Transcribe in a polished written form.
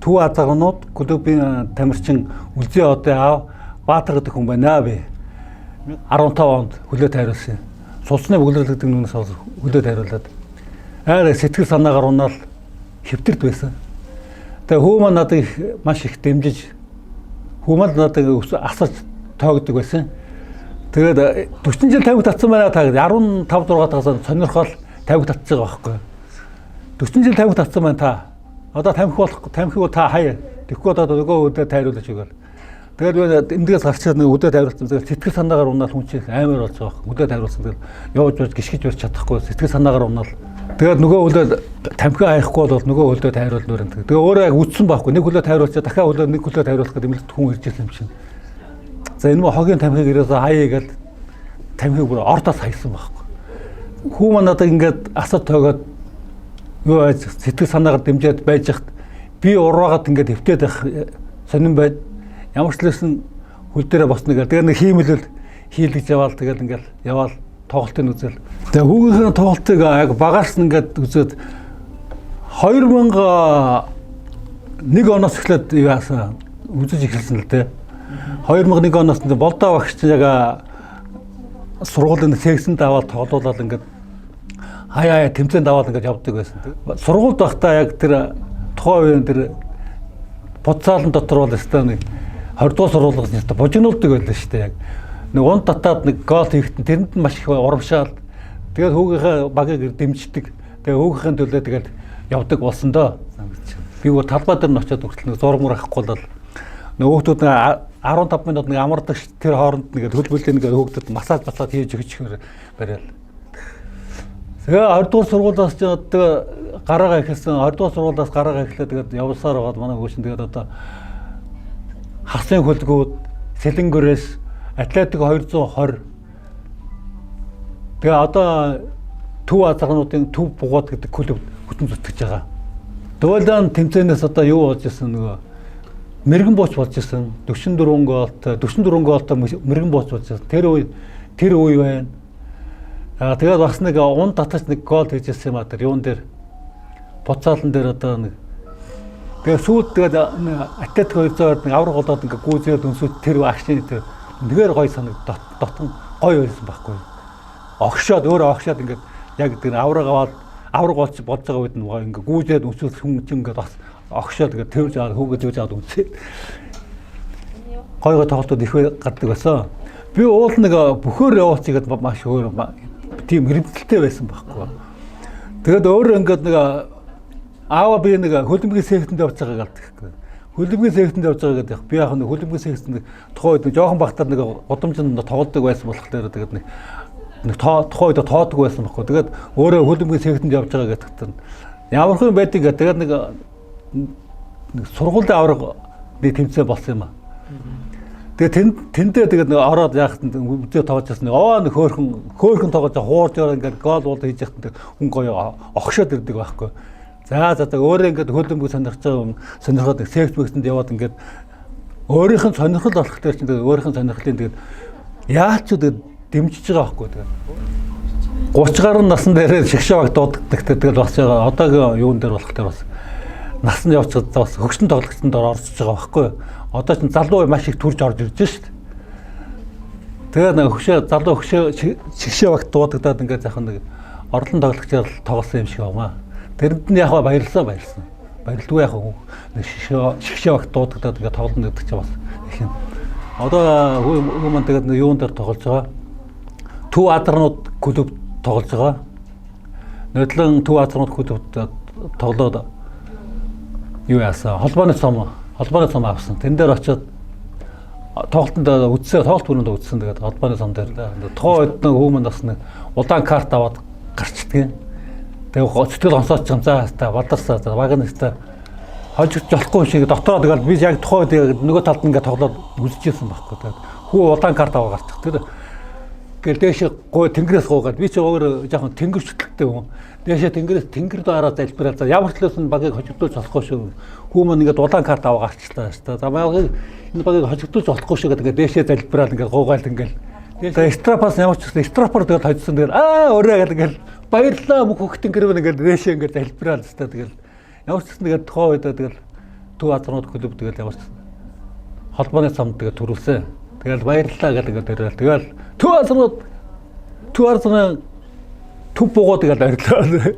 Төв Азаргнууд клубын тамирчин Үлзий одын аав Баатар гэдэг хүн байна би. 15 онд хөлөө тайруулсан. Сулсны бүглэрэл гэдэг нүнээс хөлөө тайруулаад арай сэтгэл санаагаар унаал хэвтэрд байсан. Тэгээ хүү маань надад маш их дэмжиж хүү маань надад асарч тоогддог байсан. Тэгээд 40 жил тавигт татсан байна та 15 6 тагаас сонирхол тавигт татчих байгаа байхгүй. 40 жил тавигт татсан байна та. Одоо тамхиг бол та хаяа. Тэгэхгүй одоо нөгөө өдөө тайруулж өгөөл. Тэгээд эндээс гарчаад нэг өдөө тайруулсан. Сэтгэл санаагаар унаал хүн чинь амар болж байгаа. Өдөө тайруулсан. Тэгээд явж гიშгэж барьж чадахгүй. Сэтгэл санаагаар унаал. Тэгээд нөгөө өдөө тамхиг хаяхгүй бол нөгөө өдөө тайруулнаар энэ. Тэгээд өөрөө яг үтсэн байхгүй. Нэг хөлөө тайруулчаа дахиад өдөө нэг хөлөө тайруулах гэдэг юм л хүн ирж ирсэн юм шиг. За энэ мө хогийн тамхиг ирээсээ хаяа гээд тамхиг бүр ордоос хайсан байхгүй. Хүү маань одоо ингээд асар тоогоод юу яаж сэтгэл санаагаар дэмжиж байж хат би ураагаад ингээд хөвтөөд байх сонирн байд. Ямар ч лсэн хөл дээрээ босно гэл. Тэгээ нэг хиймэлэл хийлгэж яваал тэгэл ингээд яваал тоглолтыг үзэл. Тэгээ хүүгийнхээ тоглолтыг яг багаас нь ингээд үзээд 2001 оноос эхлээд яасан үзэж эхэлсэн л дээ. 2001 оноос болдоо багш яг сургуулийн сексэнд аваад тоглоулаад ингээд хаяа тэмцээнд аваад ингээд явдаг байсан. Сургуульд байхдаа яг тэр тухайн үеийн тэр бодцаалан дотор бол өстой нэг 20 дугаар сургуулийн нэстэ божигнуулдаг байлаа шүү дээ яг. Нэг унд татаад нэг гол хийхтэн тэрэнд нь маш их урамшаал. Тэгээд хүүгийнхээ багыг дэмждэг. Тэгээд хүүгийнхээ төлөө тэгээд явдаг болсон доо. Би өөр талбай дээр нь очиод хүртэл нэг зураг мөр авахгүй бол нөгөөхдүүд 15 минут нэг амардаг тэр хооронд нэг хөлбөлтэй нэг хүүхдэд массаж хийж өгч барайл. Тэгээ 20 дугаар сургуулиас ч одоо гараагаа ихэлсэн 20 дугаар сургуулиас гараагаа ихлээ тэгээд явсаар байгаад манай хөөшин тэгээд одоо хасын хөлгүүд Сэлэнгөрөөс Атлетик 220 тэгээ одоо Төв Азаргнуудын Төв Бугууд гэдэг клуб хөтөн зүтгэж байгаа. Дуйлан тэмцээнээс одоо юу болж ирсэн нөгөө мэрэгэн бууч болж ирсэн 44 гоолтой мэрэгэн бууч болж ирсэн. Тэр үе байна. Тэгээд бас нэг унд татаж нэг гол хийжсэн юм а тэр юун дээр буцаалан дээр одоо нэг тэгээд сүүлд тэгээд Атлетик 200-аар нэг авраг болоод ингээ гүйзээд өнсөд тэр агшны тэр нэгээр гой санаг дотон гой байсан байхгүй. Огшоод өөрөө огшоод ингээ яг тэр авраг аваад авраг болж байгаа үед нь ингээ гүйзээд өнсөд хүн ингээ бас огшоод тэгээд тэрж аваад хөөгөө зөөж аваад үнсээд гой тоглолтууд их гардаг байсан. Би уул нэг бөхөр явууч игээд маш өөр тийм хэрэмтэлтэй байсан байхгүй. Тэгээд өөрөө ингээд нэг аава би нэг хөлбөмбөгийн секцэнд явж байгаа гэдэг. Хөлбөмбөгийн секцэнд явж байгаа гэдэг. Би яг нэг хөлбөмбөгийн секцэнд тухайн үед жоохон багтаар нэг гудамжинд тоглодог байсан болохоор тэгээд нэг тухайн үед тоодог байсан байхгүй. Тэгээд өөрөө хөлбөмбөгийн секцэнд явж байгаа гэдэг. Ямархан байдаг гэдэг. Тэгээд нэг сургуулийн авраг нэг тэмцээн болсон юм аа. Тэгээд тэндээ тэгээд ороод яахад үзээ тоожсэн. Нэг хөөхөн тоогож хуурж ороо ингээд гол бол хийж яхад хүн гоё огшоод ирдэг байхгүй. За өөрөө ингээд хөлбөмбөг сонирхож байгаа сонирхоод секс мэгсэнд яваад ингээд өөрийнх нь сонирхол болох дээр чинь тэгээд өөрийнх нь сонирхлын тэгээд яач ч тэгээд дэмжиж байгаа байхгүй. Тэгээд 30 гаруй насны дээр шигшээ баг дууддаг тэгээд бас одоогийн юун дээр болох дээр бас насанд явчихад бас хөгшин тоглогчдод орж байгаа байхгүй. Одоо ч залуу маш их төрж орж ирж шít. Тэгээ нэг залуу шигшээ багт дуудагдаад ингээд зах нэг орлон тоглогчоор тоглосон юм шиг байна. Тэрэнд нь яг баярлсан. Баярлдгүй яг нэг шигшээ багт дуудагдаад ингээд тоглоно гэдэг чинь бас их юм. Одоо хүмүүс тэгээд юун дээр тоглож байгаа. Төв Азаргнууд клуб тоглож байгаа. Нодлон Төв Азаргнууд клубт тоглоод юу яасан? Холбооны цом авсан. Тэн дээр очиод тоглолтод үзсэн, тоглолт бүрээнд үзсэн. Тэгээд холбооны цом дээр тухайн үед нэг хүмүүс бас нэг удаан карт аваад гарчдаг. Тэгээд сэтгэл онцооч юм за балдарсаа багнастай хожигч болохгүй шиг дотороо тэгээд би яг тухайн үед нөгөө талд нь ингээд тоглоод үзчихсэн байхгүй. Тэгээд хүү удаан карт аваад гарчих. Тэр гэл дээш гой тэнгэрээс гуугаад би ч өөр жоохон тэнгэр шүтэлтэй хүн. Дээшээ тэнгэр дээрээ залбираад ямар ч лсэн багыг хожигдуулж болохгүй шүү. Хүү маань ингээд улаан карт аваа гарчлаа шүү дээ. За багыг энэ багыг хожигдуулж болохгүй шүү гэдэг дээшээ залбираад ингээд гуугаал ингээд. Тэгээд страпаас ямар ч страпаар тэгээд хожсон тэгээд өөрөө ингээд баярлаа бүх хөхтөн гэрвэн ингээд дээшээ ингээд залбираад шүү дээ. Тэгээд ямар ч гэсэн тэгээд тухайн үед тэгээд Төв азрууд клуб тэгэл ямар холбооны самд тэгээ төрүүлсэн. Тэгэл баярлалаа гэдэг дээрээ тэгэл төв азрууд төв азрын төв буугаад тэгэл баярлалаа.